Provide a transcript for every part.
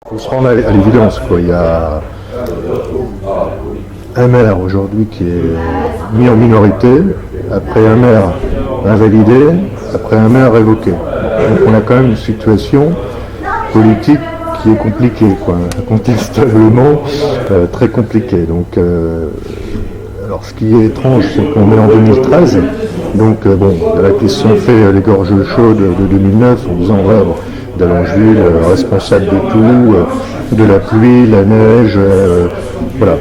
faut se rendre à l'évidence, quoi. Il y a un maire aujourd'hui qui est mis en minorité, après un maire invalidé, après un maire révoqué. Donc on a quand même une situation politique qui est compliquée, quoi, incontestablement très compliquée. Donc, alors ce qui est étrange, c'est qu'on est en 2013, donc la question fait les gorges chaudes de 2009 en disant ouais, bon, Dallongeville, responsable de tout, de la pluie, la neige, voilà.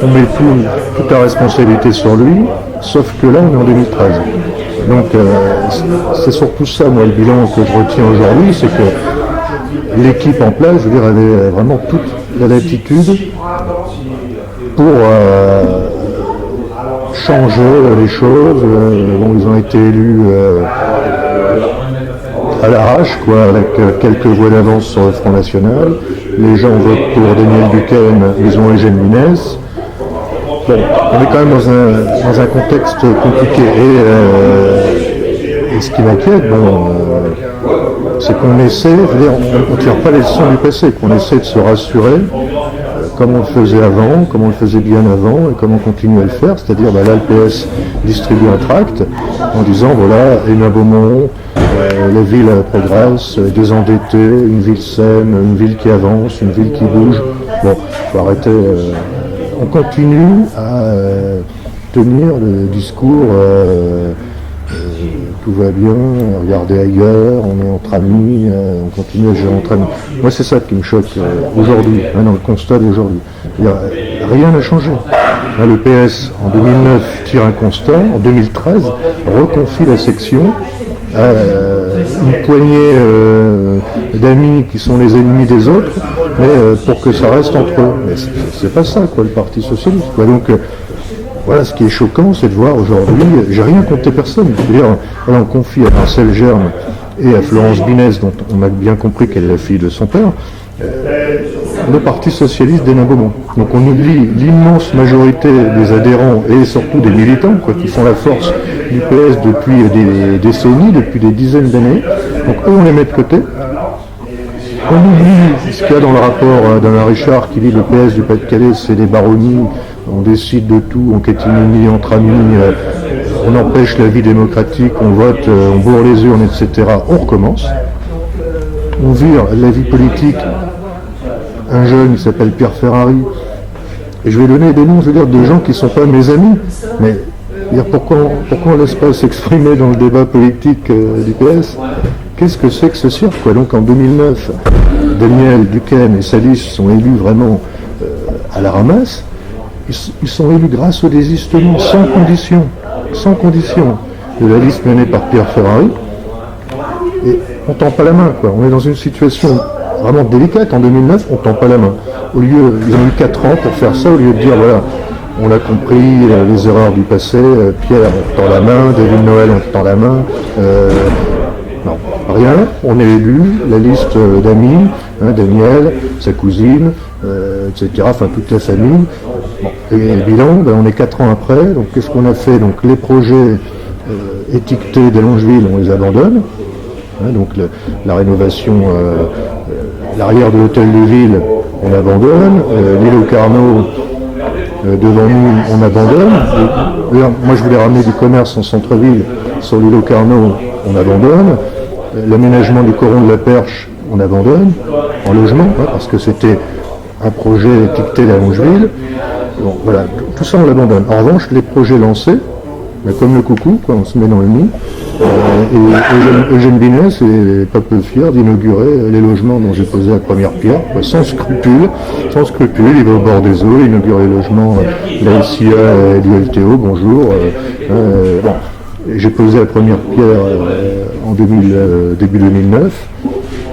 On met toute la responsabilité sur lui, sauf que là on est en 2013. Donc c'est surtout ça, moi, le bilan que je retiens aujourd'hui, c'est que l'équipe en place, je veux dire, avait vraiment toute la latitude pour changer les choses. Ils ont été élus à l'arrache, quoi, avec quelques voix d'avance sur le Front National. Les gens votent pour Daniel Buchan, ils ont Eugène Minès. Bon, on est quand même dans un contexte compliqué. Et ce qui m'inquiète, c'est qu'on essaie, on ne tire pas les leçons du passé, qu'on essaie de se rassurer, comme on le faisait avant, comme on le faisait bien avant, et comme on continue à le faire, c'est-à-dire là, le PS distribue un tract en disant voilà, Hénin Beaumont, la ville progresse, désendettée, une ville saine, une ville qui avance, une ville qui bouge. Bon, il faut arrêter. On continue à tenir le discours tout va bien, regardez ailleurs, on est entre amis, on continue à gérer entre amis. Moi c'est ça qui me choque aujourd'hui, dans le constat d'aujourd'hui. Rien n'a changé. Là, le PS en 2009 tire un constat, en 2013 reconfie la section à une poignée d'amis qui sont les ennemis des autres, mais pour que ça reste entre eux. Mais c'est pas ça, quoi, le Parti Socialiste, quoi. Donc voilà, ce qui est choquant, c'est de voir aujourd'hui, j'ai rien contre personne, je veux dire, on confie à Marcel Germe et à Florence Binès, dont on a bien compris qu'elle est la fille de son père, le Parti Socialiste d'Hénin Beaumont. Donc on oublie l'immense majorité des adhérents et surtout des militants, quoi, qui font la force du PS depuis des décennies, depuis des dizaines d'années. Donc eux, on les met de côté. On oublie ce qu'il y a dans le rapport d'Alain Richard qui dit le PS du Pas-de-Calais, c'est des baronnies, on décide de tout, on catimini entre amis, on empêche la vie démocratique, on vote, on bourre les urnes, etc. On recommence. On vire la vie politique. Un jeune qui s'appelle Pierre Ferrari, et je vais donner des noms, je veux dire, de gens qui ne sont pas mes amis, mais pourquoi on ne laisse pas s'exprimer dans le débat politique du PS? Qu'est-ce que c'est que ce cirque, quoi? Donc en 2009, Daniel Buchan et sa liste sont élus vraiment à la ramasse. Ils sont élus grâce au désistement, sans condition, de la liste menée par Pierre Ferrari. Et on ne tend pas la main, quoi. On est dans une situation vraiment délicate. En 2009, on ne tend pas la main. Ils ont eu 4 ans pour faire ça, au lieu de dire, voilà, on a compris les erreurs du passé, Pierre, on tend la main, David Noël, on tend la main. Non, rien, on est élu, la liste d'amis, Daniel, sa cousine, etc., enfin toute la famille. Bon. Et le bilan, on est 4 ans après, donc qu'est-ce qu'on a fait? Donc les projets étiquetés Dallongeville, on les abandonne. Donc la rénovation, l'arrière de l'hôtel de ville, on abandonne. L'île aux Carnot, devant nous, on abandonne. Moi je voulais ramener du commerce en centre-ville, sur l'île aux Carnot, on abandonne. L'aménagement du coron de la Perche, on abandonne, en logement, parce que c'était un projet étiqueté Dallongeville. Bon, voilà, tout ça on l'abandonne. En revanche, les projets lancés, comme le coucou, quoi, on se met dans le nid. Et Eugène Binès est pas peu fier d'inaugurer les logements dont j'ai posé la première pierre, quoi, sans scrupule, il va au bord des eaux, il inaugure les logements de la SIA et du LTO, bonjour. Bon, j'ai posé la première pierre en début 2009,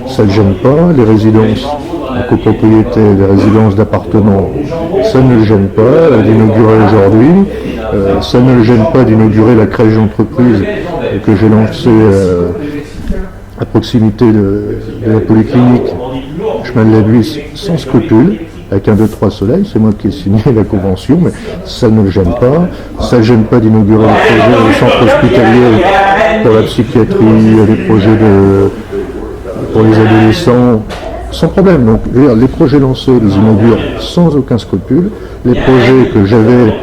ça ne gêne pas, les résidences en copropriété, les résidences d'appartements, ça ne le gêne pas d'inaugurer aujourd'hui, ça ne le gêne pas d'inaugurer la crèche d'entreprise que j'ai lancée à proximité de la polyclinique chemin de la Buisse sans scrupule, avec un 2-3 soleil, c'est moi qui ai signé la convention, mais ça ne le gêne pas. Ça ne gêne pas d'inaugurer des projets au centre hospitalier pour la psychiatrie, des projets pour les adolescents, sans problème. Donc, je veux dire, les projets lancés, les inaugure sans aucun scrupule. Les projets que j'avais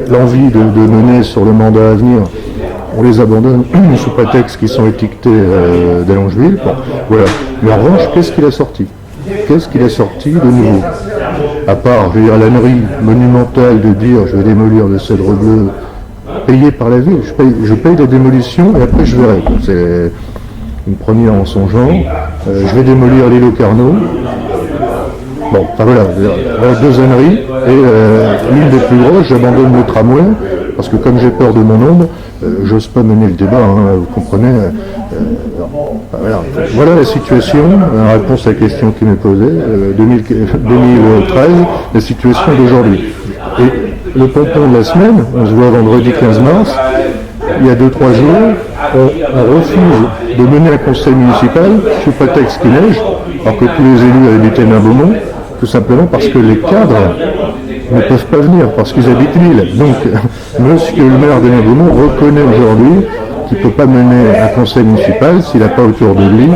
l'envie de mener sur le mandat à venir, on les abandonne sous prétexte qu'ils sont étiquetés d'Allongeville. Bon, voilà. Mais en revanche, qu'est-ce qu'il a sorti? Qu'est-ce qu'il a sorti de nouveau? À part, je veux dire, l'ânerie monumentale de dire je vais démolir le cèdre bleu, payé par la ville. Je paye la démolition et après je verrai. C'est une première en son genre. Je vais démolir l'île aux Carnot. Bon, enfin voilà, deux âneries. Et l'une des plus grosses, j'abandonne le tramway, parce que comme j'ai peur de mon ombre, j'ose pas mener le débat, hein, vous comprenez. Voilà la situation, en réponse à la question qui m'est posée, 2013, la situation d'aujourd'hui. Et le pompon de la semaine, on se voit vendredi 15 mars, il y a 2-3 jours, on refuse de mener un conseil municipal sous prétexte qu'il neige, alors que tous les élus habitent Hénin-Beaumont, tout simplement parce que les cadres ne peuvent pas venir, parce qu'ils habitent l'île. Donc, monsieur le maire d'Hénin-Beaumont reconnaît aujourd'hui qu'il ne peut pas mener un conseil municipal s'il n'a pas autour de lui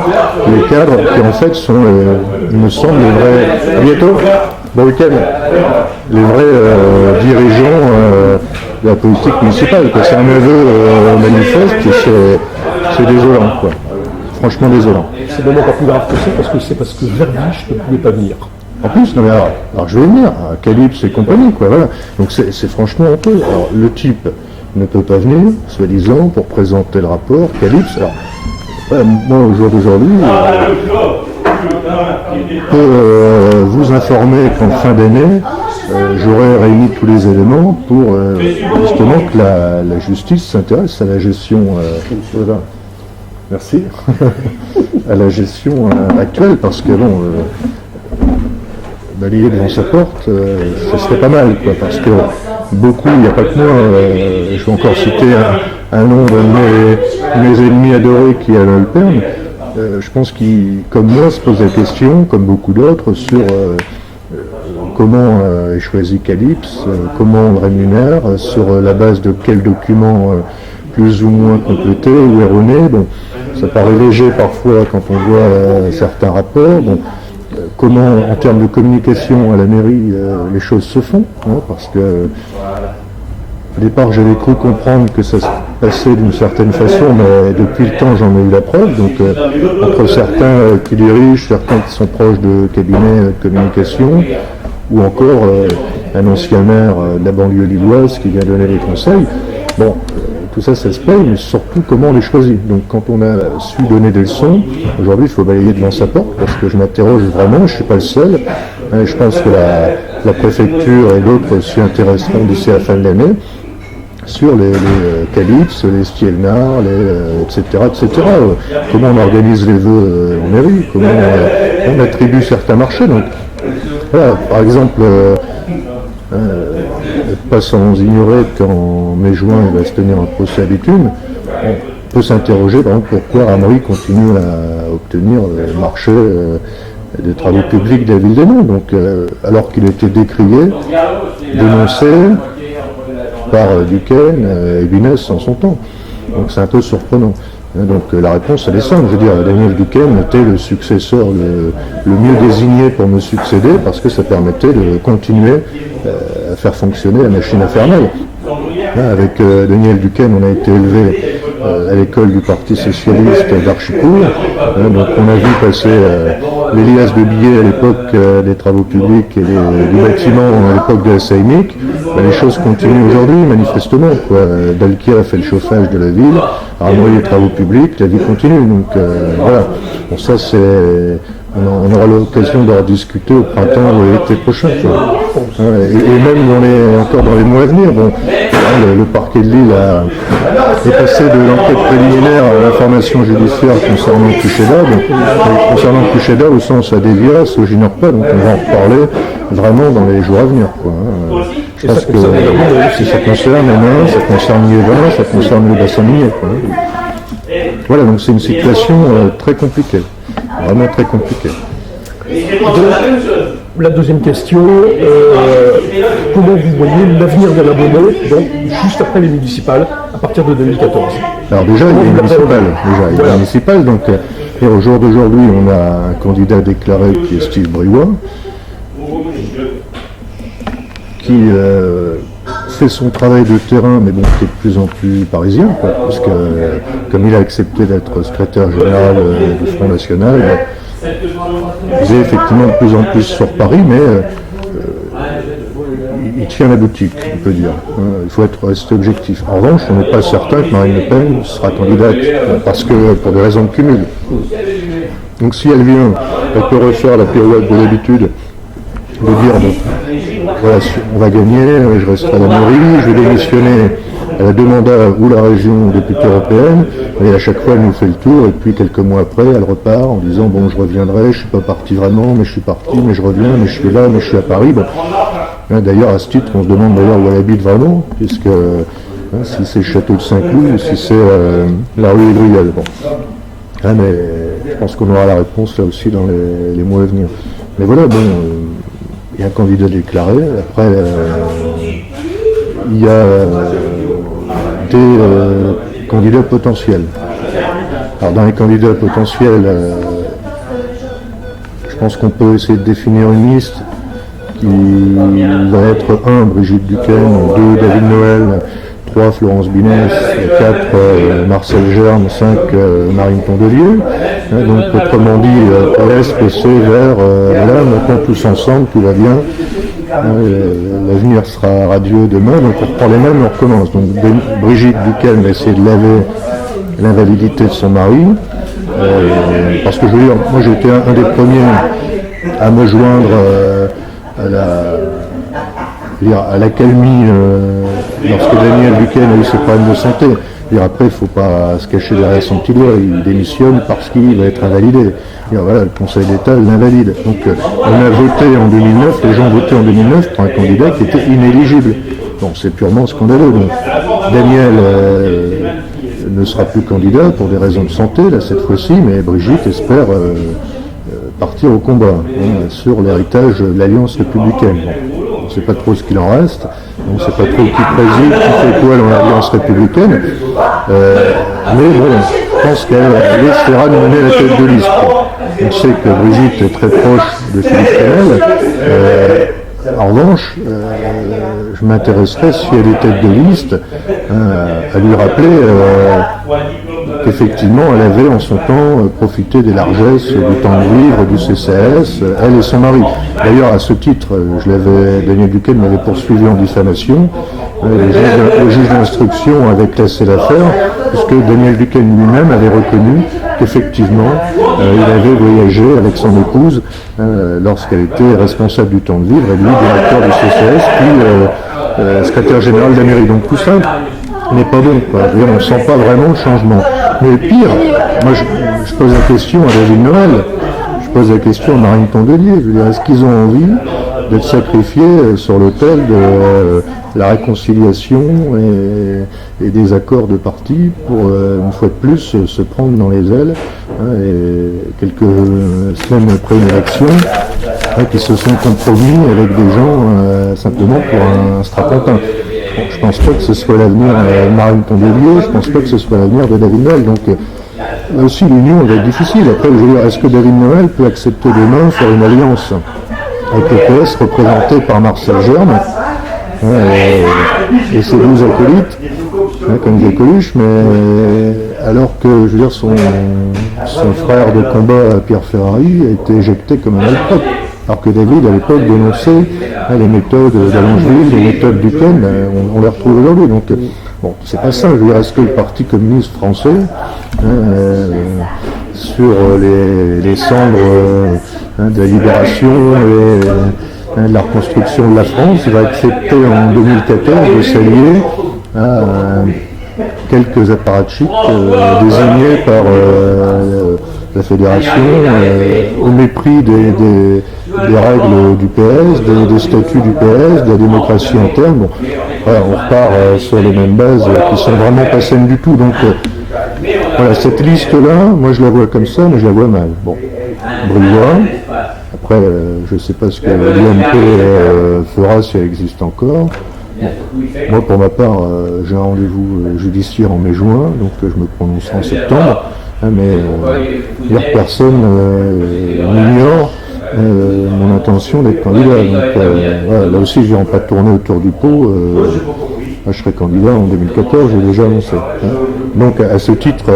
les cadres qui en fait sont, il me semble, les vrais... À bientôt, bon week-end. Les vrais dirigeants de la politique municipale. C'est un aveu manifeste et c'est désolant, quoi. Franchement désolant. C'est même encore plus grave que ça parce que Verviche ne pouvait pas venir. En plus, non mais alors je vais venir, à Calypse et compagnie, quoi, voilà. Donc c'est franchement honteux. Alors le type ne peut pas venir, soi-disant, pour présenter le rapport, Calypse. Alors, voilà, moi, au jour d'aujourd'hui, je peux vous informer qu'en fin d'année, j'aurai réuni tous les éléments pour justement que la justice s'intéresse à la gestion voilà. Merci. à la gestion actuelle, parce que bon, balayer devant sa porte, ce serait pas mal, quoi, parce que beaucoup, il n'y a pas que moi, je vais encore citer un nom de mes ennemis adorés qui est Alain Alperne. Je pense qu'il, comme moi, se pose la question, comme beaucoup d'autres, sur comment est choisi Calypse, comment on le rémunère, sur la base de quels documents plus ou moins complétés ou erronés. Bon, ça paraît léger parfois quand on voit certains rapports. Bon, comment, en termes de communication à la mairie, les choses se font, hein, parce que au départ, j'avais cru comprendre que ça se passait d'une certaine façon, mais depuis le temps, j'en ai eu la preuve. Donc, entre certains qui dirigent, certains qui sont proches de cabinets de communication, ou encore un ancien maire de la banlieue lilloise qui vient donner des conseils. Bon, tout ça, ça se paye, mais surtout comment on les choisit. Donc, quand on a su donner des leçons, aujourd'hui, il faut balayer devant sa porte, parce que je m'interroge vraiment, je ne suis pas le seul. Je pense que la préfecture et d'autres s'y intéresseront d'ici à la fin de l'année, sur les Calypse, les Stielnar, etc. Comment on organise les vœux en mairie, comment on attribue certains marchés. Donc, voilà, par exemple, pas sans ignorer qu'en mai-juin, il va se tenir un procès à bitume, on peut s'interroger par exemple, pourquoi Ramery continue à obtenir le marché des travaux publics de la ville d'Hénin. Donc, alors qu'il était décrié, dénoncé par Duquesne et Binès en son temps. Donc c'est un peu surprenant. Donc la réponse elle est simple, je veux dire, Daniel Duquesne était le successeur le mieux désigné pour me succéder parce que ça permettait de continuer à faire fonctionner la machine infernale. Là, avec Daniel Duquesne, on a été élevé à l'école du Parti Socialiste d'Archicourt. Donc on a vu passer l'Élias de Billet à l'époque des travaux publics et du bâtiment à l'époque de la SAIMIC. Les choses continuent aujourd'hui, manifestement. Dalquier a fait le chauffage de la ville, Ramery les travaux publics, la vie continue. Donc voilà. Bon, ça c'est... On aura l'occasion d'en discuter au printemps ou l'été prochain. Et même on est encore dans les mois à venir. Bon, le parquet de Lille est passé de l'enquête préliminaire à l'information judiciaire concernant Cucheda. Concernant Cucheda au sens à Dévias, au j'ignore pas, donc on va en reparler vraiment dans les jours à venir. Je pense que si ça concerne Hénin, ça concerne Liévin, ça concerne le bassin minier. Voilà, donc c'est une situation très compliquée. Vraiment très compliqué. La deuxième question, comment vous voyez l'avenir de la Beaumont, donc juste après les municipales, à partir de 2014? Alors déjà, il y a une municipale, donc Et au jour d'aujourd'hui, on a un candidat déclaré qui est Steve Briouat, qui fait son travail de terrain, mais bon, qui est de plus en plus parisien, quoi, parce que comme il a accepté d'être secrétaire général du Front National, il est effectivement de plus en plus sur Paris, mais il tient la boutique, on peut dire. Il faut rester objectif. En revanche, on n'est pas certain que Marine Le Pen sera candidate, parce que pour des raisons de cumul. Donc si elle vient, elle peut refaire la pirouette de l'habitude, de dire bon, voilà, on va gagner, je resterai à la mairie, je vais démissionner à la deux mandats ou la région députée européenne, et à chaque fois elle nous fait le tour, et puis quelques mois après elle repart en disant bon, je reviendrai, je suis pas parti vraiment, mais je suis parti, mais je reviens, mais je suis là, mais je suis à Paris. Bon. D'ailleurs, à ce titre, on se demande d'ailleurs où elle habite vraiment, puisque si c'est le château de Saint-Cloud ou si c'est la rue Edriel. Bon. Mais je pense qu'on aura la réponse là aussi dans les mois à venir. Mais voilà, bon, il y a un candidat déclaré. Après, il y a des candidats potentiels. Alors, dans les candidats potentiels, je pense qu'on peut essayer de définir une liste qui va être 1, Brigitte Duquesne, 2, David Noël, 3, Florence Binès, 4, Marcel Germe, 5, Marine Tondelier. Donc, autrement dit, PS, PC, Vert, là, maintenant tous ensemble, tout va bien. L'avenir sera radieux demain, donc on reprend les mêmes et on recommence. Donc, Brigitte Duquesne va essayer de laver l'invalidité de son mari. Parce que je veux dire, moi j'ai été un des premiers à me joindre à l'accalmie lorsque Daniel Duquesne a eu ses problèmes de santé. Après, il ne faut pas se cacher derrière son petit doigt, il démissionne parce qu'il va être invalidé. Voilà, le Conseil d'État l'invalide. Donc on a voté en 2009, les gens ont voté en 2009 pour un candidat qui était inéligible. Bon, c'est purement scandaleux. Donc Daniel ne sera plus candidat pour des raisons de santé, là cette fois-ci, mais Brigitte espère partir au combat sur l'héritage de l'Alliance républicaine. On ne sait pas trop ce qu'il en reste, on ne sait pas trop qui préside, qui fait quoi dans l'Alliance républicaine, mais bon, je pense qu'elle essaiera de mener la tête de liste. On sait que Brigitte est très proche de Philippe Kennel. En revanche, je m'intéresserais, si elle est tête de liste, à lui rappeler qu'effectivement, elle avait en son temps profité des largesses du temps de vivre du CCAS, elle et son mari. D'ailleurs, à ce titre, Daniel Duquesne m'avait poursuivi en diffamation. Le juge d'instruction avait classé l'affaire, puisque Daniel Duquesne lui-même avait reconnu qu'effectivement, il avait voyagé avec son épouse lorsqu'elle était responsable du temps de vivre, et lui, directeur du CCS, puis secrétaire général de la mairie. Donc tout ça n'est pas bon, quoi. On ne sent pas vraiment le changement. Mais pire, moi je pose la question à David Noël, je pose la question à Marine Tondelier, je veux dire, est-ce qu'ils ont envie d'être sacrifiés sur l'autel de la réconciliation et des accords de parti pour, une fois de plus, se prendre dans les ailes, et quelques semaines après une élection, qui se sont compromis avec des gens simplement pour un strapontin. Bon, je pense pas que ce soit l'avenir de Marine Tondelier, je pense pas que ce soit l'avenir de David Noël, donc là aussi l'union va être difficile. Après, je veux dire, est-ce que David Noël peut accepter demain faire une alliance avec le PS représenté par Marcel Germe et ses 12 acolytes, comme des Coluche, mais alors que, je veux dire, son frère de combat, Pierre Ferrari, a été éjecté comme un malpropre. Alors que David, à l'époque, dénonçait les méthodes d'Allongeville, les méthodes Duquesne, on les retrouve aujourd'hui. Donc, bon, c'est pas ça. Je veux dire, est-ce que le Parti communiste français, sur les cendres de la libération et de la reconstruction de la France, va accepter en 2014 de s'allier à quelques apparatchiks désignés par la fédération au mépris des règles du PS, des statuts du PS, de la démocratie interne. Bon, voilà, on repart sur les mêmes bases qui sont vraiment pas saines du tout. Donc voilà, cette liste-là, moi je la vois comme ça, mais je la vois mal. Bon, Briouat. Après, je ne sais pas ce que l'IMP fera si elle existe encore. Bon. Moi, pour ma part, j'ai un rendez-vous judiciaire en mai-juin, donc je me prononcerai en septembre. mais personne n'ignore mon intention d'être candidat. Donc, voilà, là aussi, je ne vais pas tourner autour du pot. Je serai candidat en 2014, j'ai déjà annoncé. Donc, à ce titre,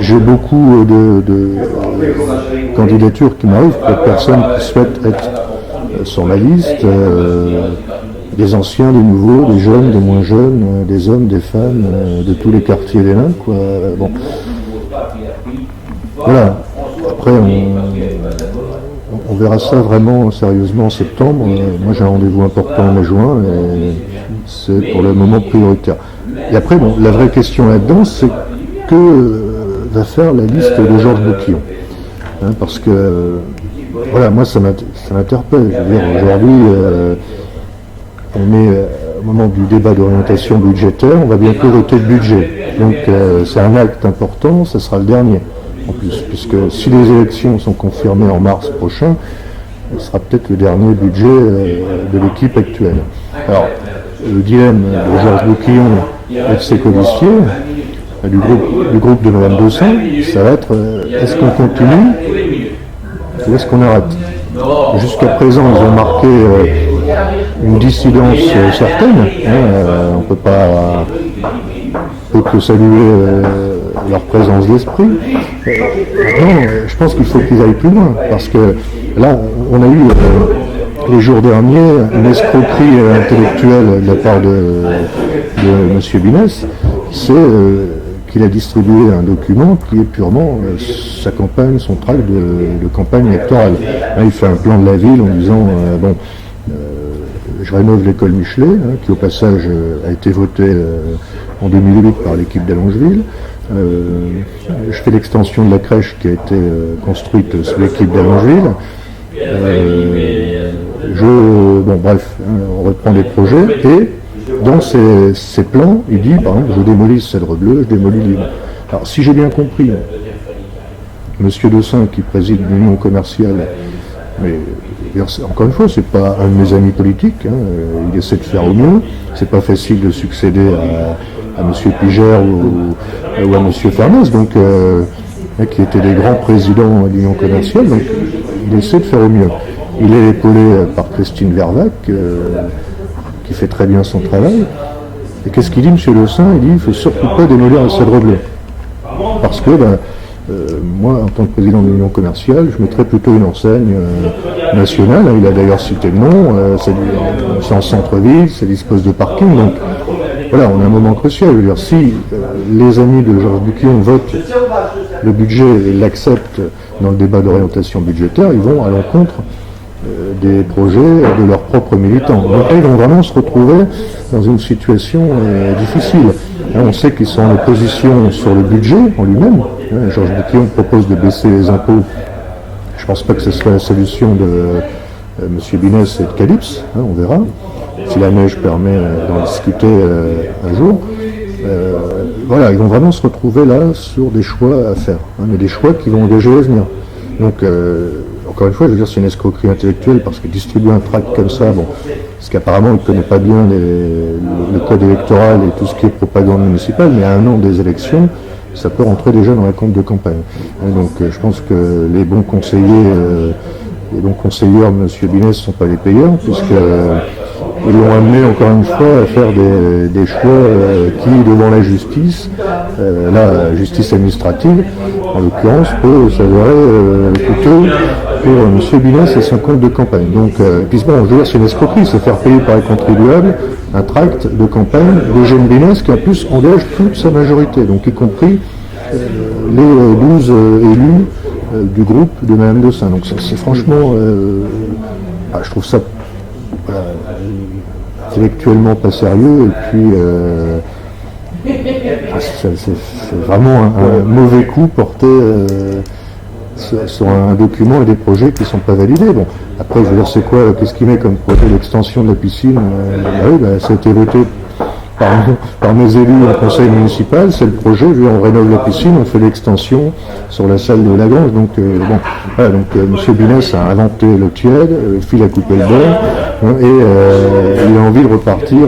j'ai beaucoup de candidatures qui m'arrivent, de personnes qui souhaitent être sur ma liste, des anciens, des nouveaux, des jeunes, des moins jeunes, des hommes, des femmes, de tous les quartiers des Nains, quoi. Bon. Voilà. Après, on verra ça vraiment sérieusement en septembre. Moi, j'ai un rendez-vous important en mai-juin, et c'est pour le moment prioritaire. Et après, bon, la vraie question là-dedans, c'est que va faire la liste de Georges Bouquillon. Parce que, voilà, moi, ça m'interpelle. Je veux dire, aujourd'hui, on est au moment du débat d'orientation budgétaire, on va bientôt voter le budget. Donc, c'est un acte important, ça sera le dernier. En plus, puisque si les élections sont confirmées en mars prochain, ce sera peut-être le dernier budget de l'équipe actuelle. Alors, le dilemme de Georges Bouquillon et de ses codiciers, du groupe de Madame Dossin, ça va être est-ce qu'on continue ou est-ce qu'on arrête? Jusqu'à présent, ils ont marqué une dissidence certaine. On peut pas que saluer leur présence d'esprit. Maintenant, je pense qu'il faut qu'ils aillent plus loin, parce que là, on a eu les jours derniers une escroquerie intellectuelle de la part de M. Binès, c'est qu'il a distribué un document qui est purement sa campagne, son tract de campagne électorale. Là, il fait un plan de la ville en disant je rénove l'école Michelet, qui au passage a été votée en 2008 par l'équipe d'Allongeville. Je fais l'extension de la crèche qui a été construite sous l'équipe d'Allongeville. Bon, bref, on reprend les projets et dans ces plans, il dit, par exemple, je démolis Cèdre Bleu, je démolis Lille. Alors, si j'ai bien compris, M. Dossin, qui préside l'Union commerciale, mais encore une fois, c'est pas un de mes amis politiques, il essaie de faire au mieux, c'est pas facile de succéder à M. Pigère ou à M. Farnaz, donc, qui étaient des grands présidents de l'Union commerciale, donc il essaie de faire au mieux. Il est épaulé par Christine Vervac, qui fait très bien son travail. Et qu'est-ce qu'il dit, M. Dossin? Il dit il ne faut surtout pas démolir le Cèdre Bleu. Parce que moi, en tant que président de l'Union commerciale, je mettrais plutôt une enseigne nationale. Il a d'ailleurs cité le nom, c'est en centre-ville, ça dispose de parking. Donc voilà, on a un moment crucial. Je veux dire, si les amis de Georges Bouquillon votent le budget et l'acceptent dans le débat d'orientation budgétaire, ils vont à l'encontre des projets de leurs propres militants. Donc là, ils vont vraiment se retrouver dans une situation difficile. Là, on sait qu'ils sont en opposition sur le budget en lui-même. Georges Bouquillon propose de baisser les impôts. Je ne pense pas que ce soit la solution de M. Binès et de Calypse. On verra. Si la neige permet d'en discuter un jour. Voilà, ils vont vraiment se retrouver là sur des choix à faire. Mais des choix qui vont engager l'avenir. Donc, encore une fois, je veux dire, c'est une escroquerie intellectuelle parce que distribuer un tract comme ça, bon, parce qu'apparemment il ne connaît pas bien le code électoral et tout ce qui est propagande municipale, mais à un an des élections, ça peut rentrer déjà dans la compte de campagne. Donc, je pense que les bons conseillers, les bons conseillers de M. Binès ne sont pas les payeurs, puisqu'ils l'ont amené encore une fois à faire des choix qui, devant la justice, la justice administrative, en l'occurrence, peut s'avérer coûteux pour M. Binès et son compte de campagne. Donc, puis bon, je veux dire, c'est une escroquerie, c'est faire payer par les contribuables un tract de campagne d'Eugène Binès qui en plus engage toute sa majorité, donc y compris les 12 élus du groupe de Mme Dossin. Donc c'est franchement, je trouve ça intellectuellement pas sérieux, et puis c'est vraiment un mauvais coup porté sur un document et des projets qui ne sont pas validés. Bon, après, je veux dire, c'est quoi, qu'est-ce qu'il met comme projet d'extension de la piscine? Ça a été voté par mes élus au conseil municipal, c'est le projet, on rénove la piscine, on fait l'extension sur la salle de Lagrange. Donc, M. Binès a inventé le tiède, Phil a coupé le beurre, et il a envie de repartir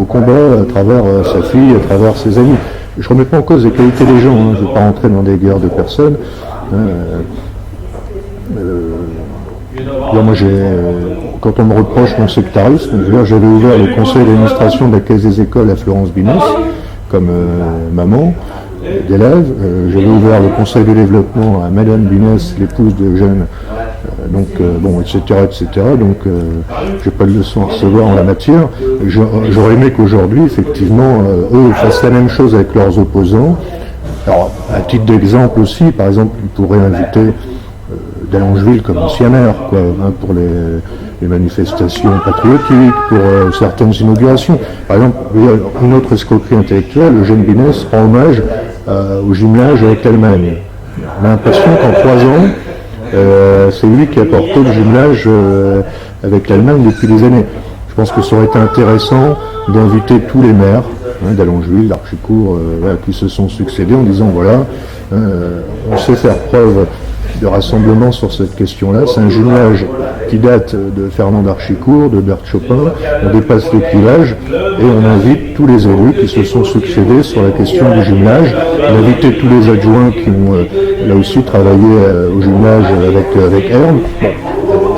au combat à travers sa fille, à travers ses amis. je remets pas en cause les qualités des gens, hein, je ne vais pas rentrer dans des guerres de personnes. Moi, quand on me reproche mon sectarisme, j'avais ouvert le conseil d'administration de la Caisse des écoles à Florence Binès, comme maman d'élèves. J'avais ouvert le conseil de développement à Madame Binès, l'épouse de Eugène, etc. Donc, j'ai pas de leçon à recevoir en la matière. J'aurais aimé qu'aujourd'hui, effectivement, eux fassent la même chose avec leurs opposants. Alors, à titre d'exemple aussi, par exemple, ils pourraient inviter d'Allongeville comme ancien maire, pour les manifestations patriotiques, pour certaines inaugurations. Par exemple, une autre escroquerie intellectuelle, Eugène Binès rend hommage au jumelage avec l'Allemagne. On a l'impression qu'en 3 ans, c'est lui qui a porté le jumelage avec l'Allemagne depuis des années. Je pense que ça aurait été intéressant d'inviter tous les maires d'Allongeville, d'Archicourt, qui se sont succédés en disant on sait faire preuve de rassemblement sur cette question-là. C'est un jumelage qui date de Fernand d'Archicourt, de Berthe Chopin. On dépasse les clivages et on invite tous les élus qui se sont succédés sur la question du jumelage. On a invité tous les adjoints qui ont là aussi travaillé au jumelage avec Erne.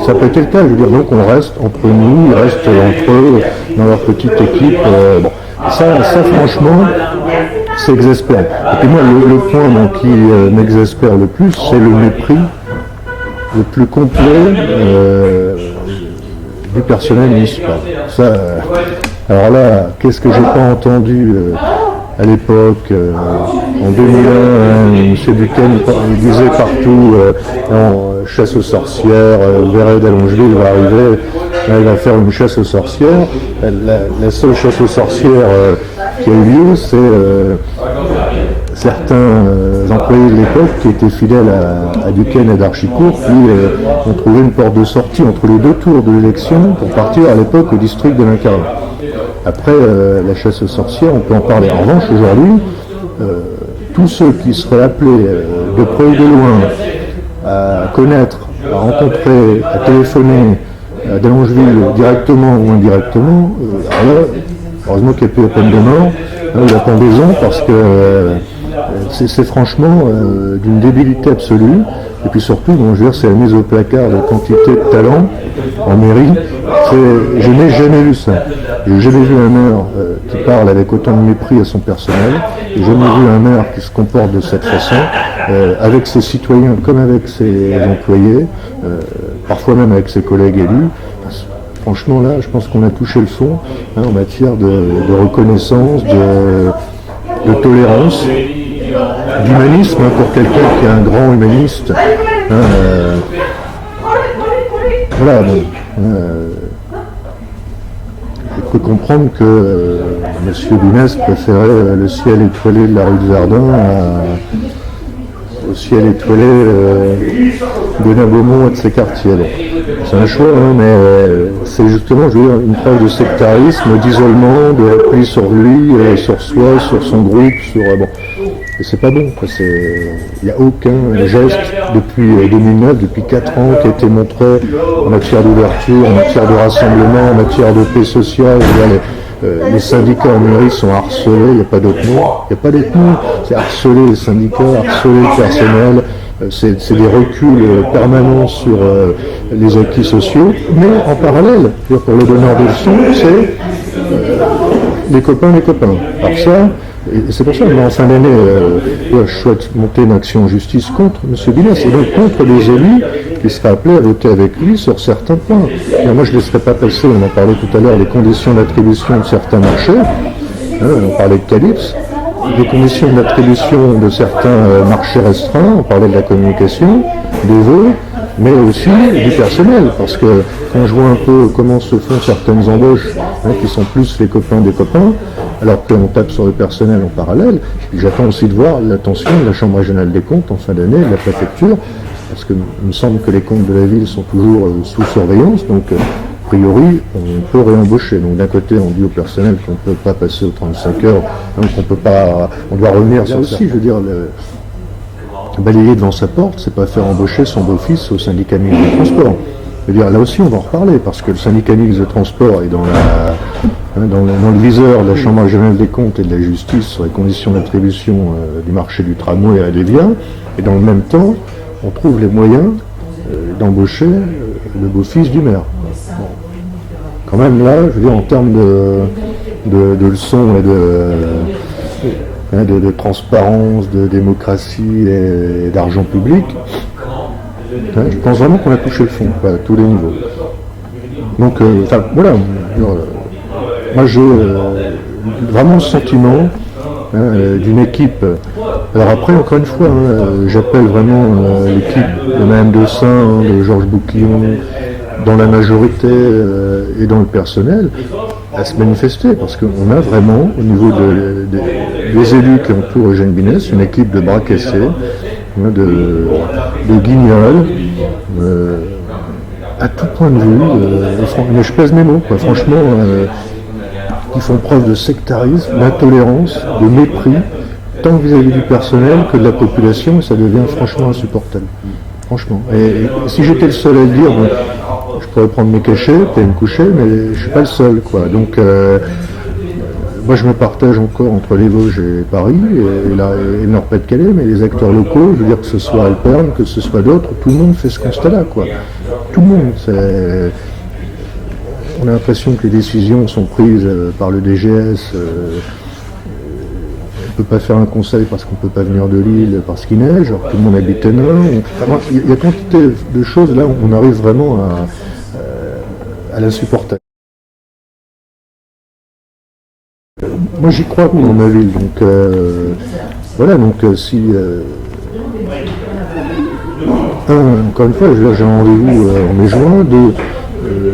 Ça n'a pas été le cas, je veux dire, donc on reste entre nous, ils restent entre eux, dans leur petite équipe. Ça franchement, c'est exaspérant. Et puis moi, le point qui m'exaspère le plus, c'est le mépris le plus complet du personnel municipal. Alors là, qu'est-ce que j'ai pas entendu à l'époque, en 2001, M. Duquesne il disait partout chasse aux sorcières, Verret d'Allongeville va arriver, là, il va faire une chasse aux sorcières. La seule chasse aux sorcières qui a eu lieu, c'est certains employés de l'époque qui étaient fidèles à Duquesne et d'Archicourt, qui ont trouvé une porte de sortie entre les 2 tours de l'élection pour partir à l'époque au district de l'Incarnat. Après, la chasse aux sorcières, on peut en parler. En revanche, aujourd'hui, tous ceux qui seraient appelés de près ou de loin à connaître, à rencontrer, à téléphoner à d'Allongeville directement ou indirectement, heureusement qu'il n'y a plus la peine de mort, ou la pendaison, parce que c'est franchement d'une débilité absolue. Et puis surtout, c'est la mise au placard de quantité de talent en mairie. Je n'ai jamais vu ça. Je n'ai jamais vu un maire qui parle avec autant de mépris à son personnel. J'ai jamais vu un maire qui se comporte de cette façon, avec ses citoyens comme avec ses employés, parfois même avec ses collègues élus. Franchement, là, je pense qu'on a touché le fond en matière de reconnaissance, de tolérance, d'humanisme pour quelqu'un qui est un grand humaniste. Je peux comprendre que M. Binès préférait le ciel étoilé de la rue de Verdun au ciel étoilé de Nabeaumont et de ses quartiers. C'est un choix, mais c'est justement, je veux dire, une preuve de sectarisme, d'isolement, de repli sur lui, sur soi, sur son groupe, et c'est pas bon. Il n'y a aucun geste depuis 2009, depuis 4 ans, qui a été montré en matière d'ouverture, en matière de rassemblement, en matière de paix sociale. Les syndicats en mairie sont harcelés, il n'y a pas d'autre mot. C'est harceler les syndicats, harceler le personnel. C'est des reculs permanents sur les acquis sociaux, mais en parallèle, pour le donneur de leçons, c'est les copains. Alors ça, et c'est pour ça que en fin d'année, je souhaite monter une action en justice contre M. Binès, et donc contre les élus qui seraient appelés à voter avec lui sur certains points. Et moi, je ne laisserai pas passer, on en parlait tout à l'heure, les conditions d'attribution de certains marchés, on parlait de Calypse, les conditions d'attribution de certains marchés restreints, on parlait de la communication, des vœux, mais aussi du personnel, parce que quand je vois un peu comment se font certaines embauches, qui sont plus les copains des copains, alors qu'on tape sur le personnel en parallèle, et j'attends aussi de voir l'attention de la Chambre régionale des comptes en fin d'année, de la préfecture, parce qu'il me semble que les comptes de la ville sont toujours sous surveillance, donc a priori, on peut réembaucher. Donc d'un côté, on dit au personnel qu'on ne peut pas passer aux 35 heures, donc on doit revenir sur ça. Aussi, je veux dire, balayer devant sa porte, c'est pas faire embaucher son beau-fils au syndicat mixte de transport. Je veux dire, là aussi, on va en reparler, parce que le syndicat mixte de transport est dans le viseur de la Chambre régionale des comptes et de la justice sur les conditions d'attribution du marché du tramway à Lévia, et dans le même temps, on trouve les moyens d'embaucher le beau-fils du maire. Bon. Quand même là, je veux dire, en termes de leçons et de transparence, de démocratie et d'argent public, je pense vraiment qu'on a touché le fond, à tous les niveaux. Donc, voilà. Moi, j'ai vraiment le sentiment d'une équipe. Alors après, encore une fois, j'appelle vraiment l'équipe de Mme de Saint, de Georges Bouquillon, dans la majorité et dans le personnel, à se manifester, parce qu'on a vraiment, au niveau des élus qui entourent Eugène Binès, une équipe de bras cassés, de guignols, à tout point de vue, mais je pèse mes mots, quoi. Franchement, ils font preuve de sectarisme, d'intolérance, de mépris, tant vis-à-vis du personnel que de la population, et ça devient franchement insupportable. Franchement. Et si j'étais le seul à le dire, bon, je pourrais prendre mes cachets, peut-être me coucher, mais je suis pas le seul, quoi. Donc, moi, je me partage encore entre les Vosges et Paris, et le Nord-Pas-de-Calais, mais les acteurs locaux, je veux dire que ce soit Alperne, que ce soit d'autres, tout le monde fait ce constat-là, quoi. Tout le monde. On a l'impression que les décisions sont prises par le DGS. On ne peut pas faire un conseil parce qu'on ne peut pas venir de Lille parce qu'il neige, alors tout le monde habite Hénin. Il y a quantité de choses, là, on arrive vraiment à l'insupportable. Moi, j'y crois dans ma ville, donc voilà, donc si... encore une fois, j'ai un rendez-vous en mai-juin,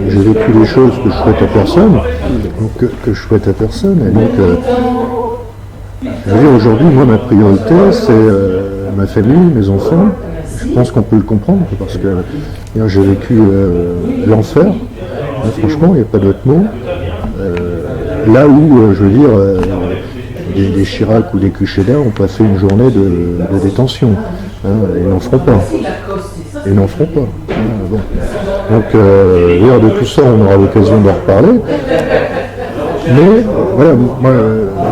j'ai vécu des choses que je souhaite à personne, donc que je souhaite à personne, et donc je veux dire, aujourd'hui, moi, ma priorité, c'est ma famille, mes enfants. Je pense qu'on peut le comprendre, parce que j'ai vécu l'enfer, franchement, il n'y a pas d'autre mot. Là où, je veux dire, des Chirac ou des Cuchéda ont passé une journée de détention. Ils n'en feront pas. Ils n'en feront pas. Bon. Donc, de tout ça, on aura l'occasion d'en reparler. Mais, voilà, moi,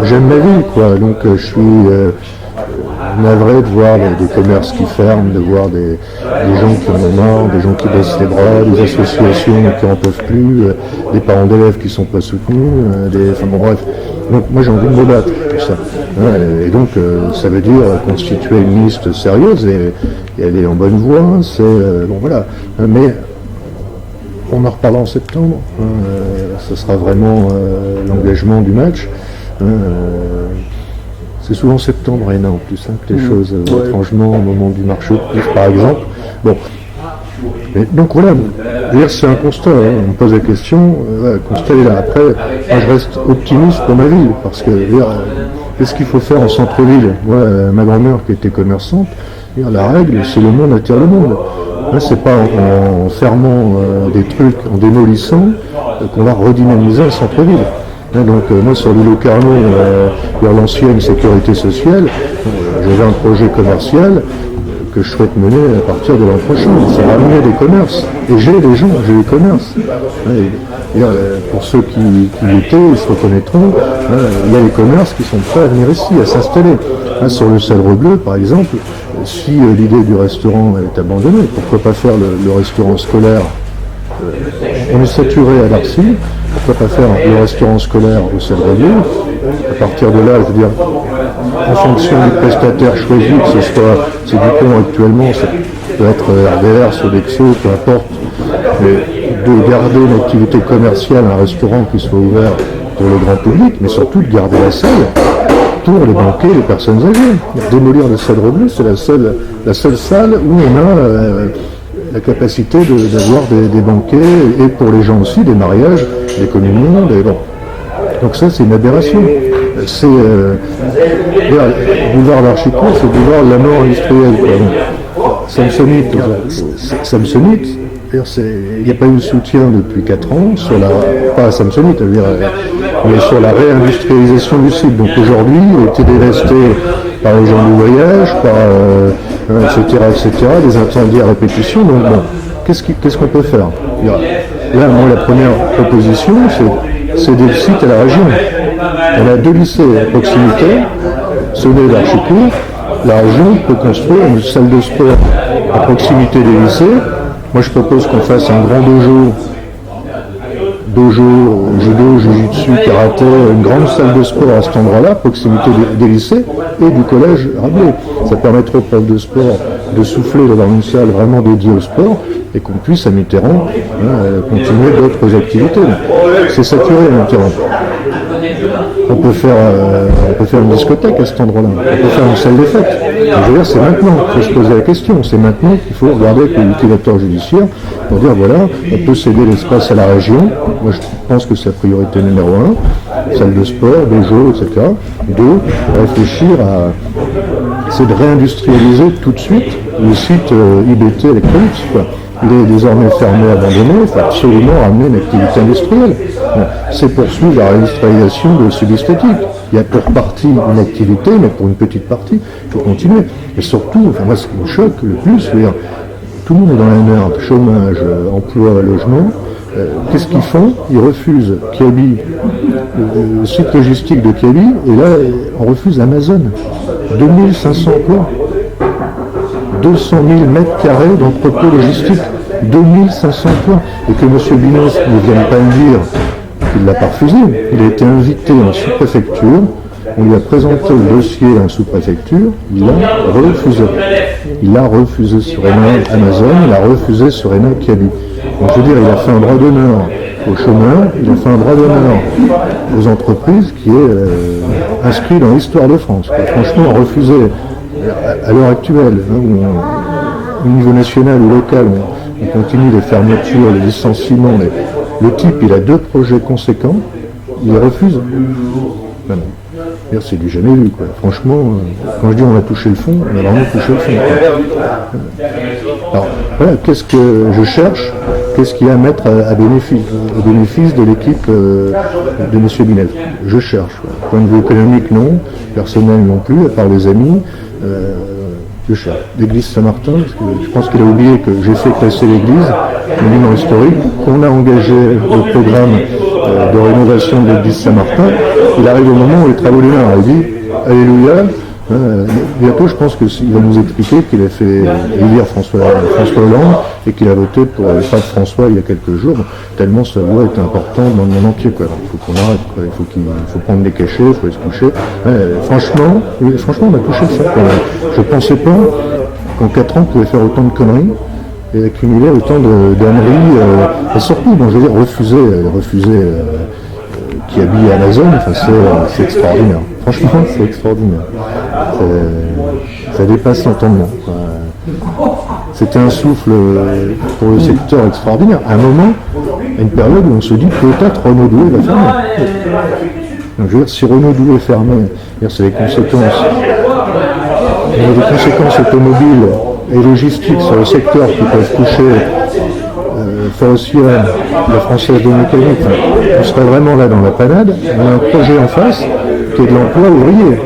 j'aime ma vie, quoi. Donc, je suis navré de voir des commerces qui ferment, de voir des gens qui en ont marre, des gens qui baissent les bras, des associations qui n'en peuvent plus, des parents d'élèves qui ne sont pas soutenus, enfin bon, bref. Donc, moi, j'ai envie de me battre pour ça. Et donc, ça veut dire constituer une liste sérieuse et aller en bonne voie. C'est bon, voilà. Mais on en reparlera en septembre. Ce sera vraiment l'engagement du match. C'est souvent septembre, Hénin, en plus, que les choses, étrangement, au moment du marché de puce, par exemple. Bon. Et donc voilà, c'est un constat, on me pose la question, le constat est là. Après, moi je reste optimiste pour ma ville, parce que qu'est-ce qu'il faut faire en centre-ville? Moi, ma grand-mère qui était commerçante, la règle, c'est le monde attire le monde. Là, c'est pas en fermant des trucs, en démolissant, qu'on va redynamiser un centre-ville. Donc moi sur l'île au Carnot, vers l'ancienne sécurité sociale, j'avais un projet commercial que je souhaite mener à partir de l'an prochain. Ça va amener des commerces. Et j'ai des gens, j'ai des commerces. Pour ceux qui l'étaient, ils se reconnaîtront, il y a des commerces qui sont prêts à venir ici, à s'installer. Sur le Cèdre Bleu, par exemple, si l'idée du restaurant est abandonnée, pourquoi pas faire le restaurant scolaire? On est saturé à Darcy, pourquoi pas faire le restaurant scolaire au Cèdre Bleu? À partir de là, je veux dire, en fonction du prestataire choisi, que ce soit, c'est Dupont actuellement, ça peut être RDR, Sodexo, peu importe, mais de garder une activité commerciale, un restaurant qui soit ouvert pour le grand public, mais surtout de garder la salle pour les banquiers et les personnes âgées. Démolir le Cèdre Bleu, c'est la seule salle où on a la capacité d'avoir des banquets, et pour les gens aussi, des mariages, des communions, bon. Donc ça, c'est une aberration. C'est boulevard d'Archicot, c'est boulevard de la mort industrielle. Samsonite, il n'y a pas eu de soutien depuis 4 ans, pas à Samsonite, mais sur la réindustrialisation du site. Donc aujourd'hui, il a été dévasté par les gens du voyage, etc., des incendies à répétition. Donc bon, qu'est-ce qu'on peut faire? Là, moi, la première proposition, c'est céder le site à la région. On a 2 lycées à proximité, Cenay et l'Archicourt. La région peut construire une salle de sport à proximité des lycées. Moi, je propose qu'on fasse un grand dojo, judo, jiu-jitsu, karaté, une grande salle de sport à cet endroit-là, à proximité des lycées et du collège Rabelais. Ça permettrait aux profs de sport de souffler dans une salle vraiment dédiée au sport et qu'on puisse à Mitterrand continuer d'autres activités. C'est saturé à Mitterrand. On peut faire une discothèque à cet endroit-là. On peut faire une salle des fêtes. Je veux dire, c'est maintenant qu'il faut se poser la question. C'est maintenant qu'il faut regarder avec le liquidateur judiciaire pour dire voilà, on peut céder l'espace à la région. Moi, je pense que c'est la priorité numéro 1. Salle de sport, dojo, etc. 2, réfléchir à... c'est de réindustrialiser tout de suite le site IBT Electronics, quoi. Il est désormais fermé, abandonné, il faut absolument ramener une activité industrielle. Bon, c'est poursuivre la réindustrialisation de subesthétique. Il y a pour partie une activité, mais pour une petite partie, il faut continuer. Et surtout, enfin moi ce qui me choque le plus, c'est tout le monde est dans la merde, chômage, emploi, logement. Qu'est-ce qu'ils font? Ils refusent Kiabi, le site logistique de Kiabi, et là, on refuse Amazon. 2500 emplois. 200 000 mètres carrés d'entrepôt logistique, 2500 emplois, et que M. Binos ne vienne pas me dire qu'il ne l'a pas refusé. Il a été invité en sous-préfecture, on lui a présenté le dossier en sous-préfecture, il a refusé. Il a refusé sur Amazon, il a refusé sur Kiabi. Donc je veux dire, il a fait un droit d'honneur aux chômeurs, il a fait un droit d'honneur aux entreprises qui est inscrit dans l'histoire de France. Franchement, refuser à l'heure actuelle, où au niveau national ou local, on continue les fermetures, les licenciements, le type, il a 2 projets conséquents, il les refuse. Ben non. C'est du jamais vu, quoi. Franchement, quand je dis on a touché le fond, on a vraiment touché le fond, quoi. Alors, voilà, qu'est-ce que je cherche? Qu'est-ce qu'il y a à mettre au bénéfice de l'équipe de M. Binet? Je cherche. Point de vue économique, non. Personnel, non plus, à part les amis. Je cherche. L'église Saint-Martin, parce que je pense qu'il a oublié que j'ai fait classer l'église, monument historique, qu'on a engagé le programme de rénovation de l'église Saint-Martin. Il arrive au moment où les travaux démarrent. Il dit Alléluia. Bientôt, je pense qu'il va nous expliquer qu'il a fait élire François Hollande et qu'il a voté pour le pape François il y a quelques jours, tellement sa voix est importante dans le monde entier, quoi. Il faut qu'on arrête, quoi. Il faut prendre des cachets, il faut aller se coucher. Franchement, on a touché ça, quoi. Je pensais pas qu'en 4 ans, on pouvait faire autant de conneries et accumuler autant d'âneries, et surtout, bon, je veux dire, refuser qui habille Amazon, enfin, c'est extraordinaire. Franchement, c'est extraordinaire. Ça dépasse l'entendement. C'était un souffle pour le secteur extraordinaire. À un moment, à une période où on se dit peut-être Renaud Douai va fermer. Donc, je veux dire, si Renaud Douai est fermé, c'est les conséquences. Il y a des conséquences automobiles et logistiques sur le secteur qui peuvent toucher Forestier, la Française de mécanique. On serait vraiment là dans la panade. On a un projet en face qui est de l'emploi ouvrier.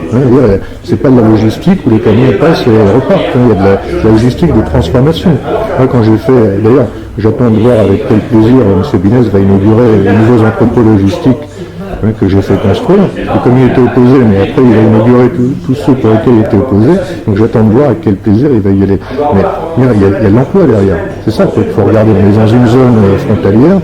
C'est pas de la logistique où les camions passent et repartent. Il y a de la logistique de transformation. Moi, quand j'ai fait, d'ailleurs, j'attends de voir avec quel plaisir M. Binès va inaugurer les nouveaux entrepôts logistiques que j'ai fait construire, et comme il était opposé, mais après il a inauguré tous ceux pour lesquels il était opposé, donc j'attends de voir avec quel plaisir il va y aller. Mais il y a de l'emploi derrière, c'est ça qu'il faut regarder. On est dans une zone frontalière,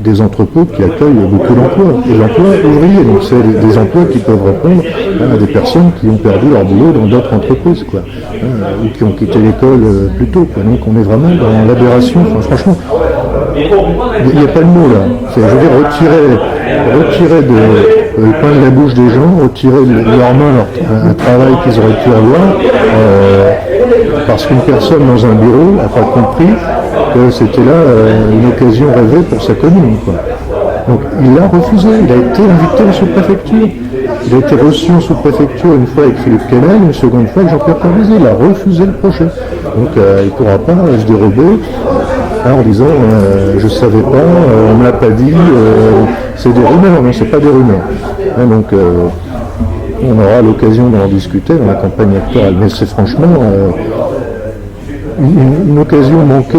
des entrepôts qui accueillent beaucoup d'emplois, et l'emploi ouvrier, donc c'est des emplois qui peuvent répondre à des personnes qui ont perdu leur boulot dans d'autres entreprises, quoi, ou qui ont quitté l'école plus tôt, quoi. Donc on est vraiment dans l'aberration. Enfin, franchement, il n'y a pas de mots là. Je veux dire, retirer le pain de la bouche des gens, retirer de leurs mains un travail qu'ils auraient pu avoir, parce qu'une personne dans un bureau n'a pas compris que c'était là une occasion rêvée pour sa commune, quoi. Donc il l'a refusé, il a été invité en sous-préfecture. Il a été reçu en sous-préfecture une fois avec Philippe Canel, une seconde fois avec Jean-Pierre Corvisier. Il a refusé le projet. Donc il ne pourra pas se dérober en disant je ne savais pas, on ne me l'a pas dit, c'est des rumeurs. Non, c'est pas des rumeurs. Donc on aura l'occasion d'en discuter dans la campagne électorale. Mais c'est franchement, une occasion manquée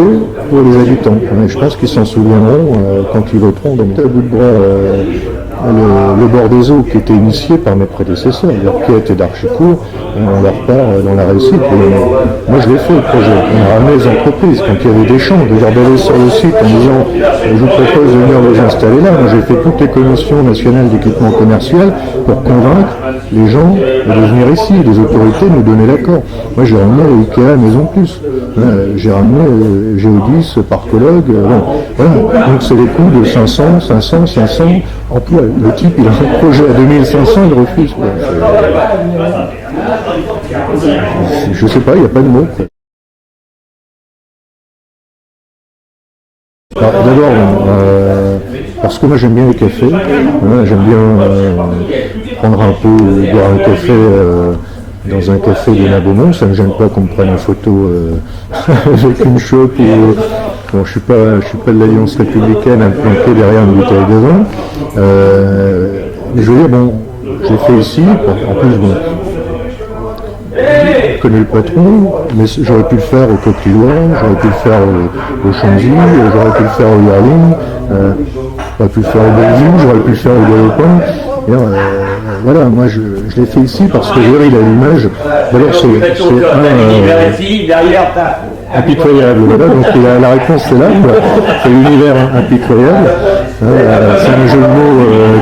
pour les habitants. Mais je pense qu'ils s'en souviendront quand ils voteront. Donc, à bout de bras, le bord des eaux qui était initié par mes prédécesseurs, Pierre et d'Archicourt, on leur part dans la réussite. Moi je l'ai fait le projet, on a ramené les entreprises quand il y avait des champs, de leur d'aller sur le site en disant je vous propose de venir vous installer là. Moi j'ai fait toutes les commissions nationales d'équipement commercial pour convaincre les gens de venir ici, les autorités nous donnaient l'accord. Moi j'ai ramené Ikea Maison Plus, j'ai ramené Géodis, Parcologue, bon, voilà. Donc c'est les coûts de 500 emplois. Le type il a un projet à 2500, il refuse. Quoi. Je sais pas, il n'y a pas de mots. D'abord, parce que moi j'aime bien les cafés, j'aime bien prendre un peu, boire un café dans un café de Nabeaumont, ça ne me gêne pas qu'on me prenne une photo avec une chope ou... Bon, je suis pas de l'Alliance républicaine à me planquer derrière une bouteille de vin. Mais je veux dire, bon, j'ai fait ici, en plus, bon, je connais le patron, mais j'aurais pu le faire au Coquillois, j'aurais pu le faire au Chanzy, j'aurais pu le faire au Yarling, j'aurais pu le faire au Bellevue, j'aurais pu le faire au Galopin. Voilà, moi je l'ai fait ici parce que je vois, il a l'image. D'abord, c'est impitoyable. Voilà, donc la réponse est là. C'est l'univers impitoyable. C'est un jeu de mots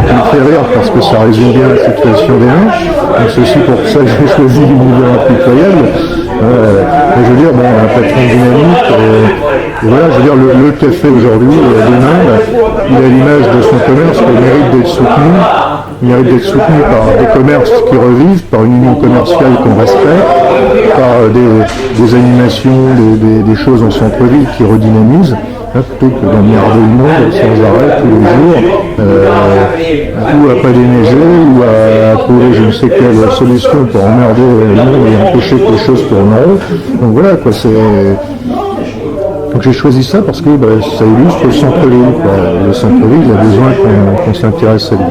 qui me fait rire parce que ça résume bien la situation des uns. Donc c'est aussi pour ça que j'ai choisi l'univers impitoyable. Mais je veux dire, bon, un patron dynamique. Et voilà, je veux dire, le café aujourd'hui, demain, il a l'image de son commerce qui mérite d'être soutenu. Il mérite d'être soutenu par des commerces qui revivent, par une union commerciale qu'on respecte, par des animations, des choses en centre-ville qui redynamisent, plutôt que d'emmerder le monde sans arrêt tous les jours, ou à pas déneiger, ou à trouver je ne sais quelle solution pour emmerder le monde et empêcher que les choses tournent en rond. Donc voilà, quoi, c'est... Donc j'ai choisi ça parce que ça illustre le centre-ville. Le centre-ville, il a besoin qu'on s'intéresse à lui.